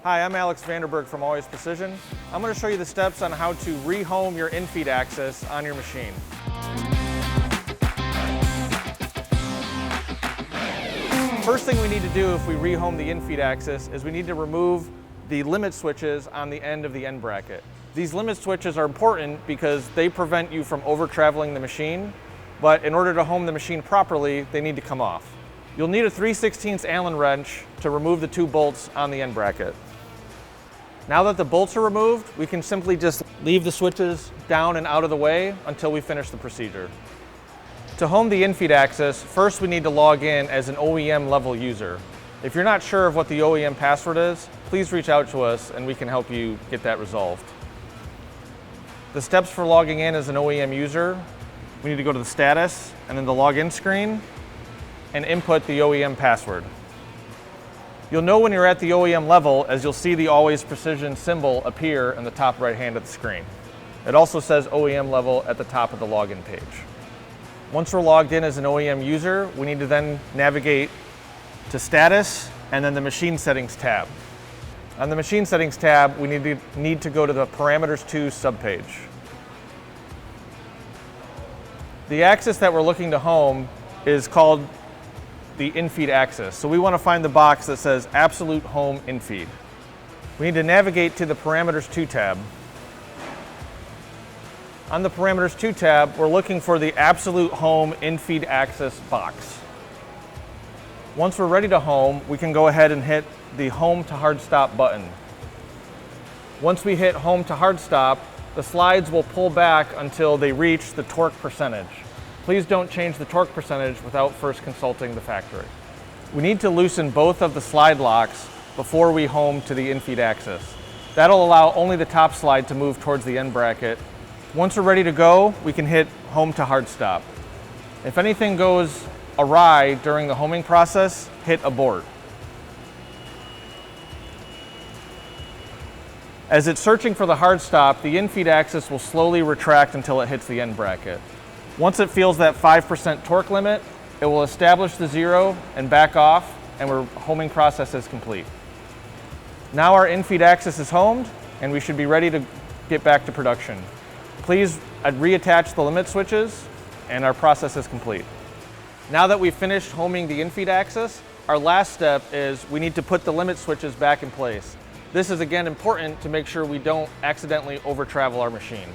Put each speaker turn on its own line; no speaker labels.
Hi, I'm Alex Vanderberg from Allways Precision. I'm going to show you the steps on how to rehome your Infeed axis on your machine. First thing we need to do if we rehome the Infeed axis is we need to remove the limit switches on the end of the end bracket. These limit switches are important because they prevent you from over-traveling the machine, but in order to home the machine properly, they need to come off. You'll need a 3/16 Allen wrench to remove the two bolts on the end bracket. Now that the bolts are removed, we can simply just leave the switches down and out of the way until we finish the procedure. To home the Infeed axis, first we need to log in as an OEM level user. If you're not sure of what the OEM password is, please reach out to us and we can help you get that resolved. The steps for logging in as an OEM user, we need to go to the status and then the login screen and input the OEM password. You'll know when you're at the OEM level as you'll see the Allways Precision symbol appear in the top right hand of the screen. It also says OEM level at the top of the login page. Once we're logged in as an OEM user, we need to then navigate to status and then the machine settings tab. On the machine settings tab, we need to go to the parameters 2 subpage. The axis that we're looking to home is called the Infeed axis. So we want to find the box that says Absolute Home Infeed. We need to navigate to the Parameters 2 tab. On the Parameters 2 tab, we're looking for the Absolute Home Infeed axis box. Once we're ready to home, we can go ahead and hit the Home to Hard Stop button. Once we hit Home to Hard Stop, the slides will pull back until they reach the torque percentage. Please don't change the torque percentage without first consulting the factory. We need to loosen both of the slide locks before we home to the Infeed axis. That'll allow only the top slide to move towards the end bracket. Once we're ready to go, we can hit Home to Hard Stop. If anything goes awry during the homing process, hit Abort. As it's searching for the hard stop, the Infeed axis will slowly retract until it hits the end bracket. Once it feels that 5% torque limit, it will establish the 0 and back off, and our homing process is complete. Now our Infeed axis is homed, and we should be ready to get back to production. Please reattach the limit switches, and our process is complete. Now that we've finished homing the Infeed axis, our last step is we need to put the limit switches back in place. This is again important to make sure we don't accidentally over-travel our machine.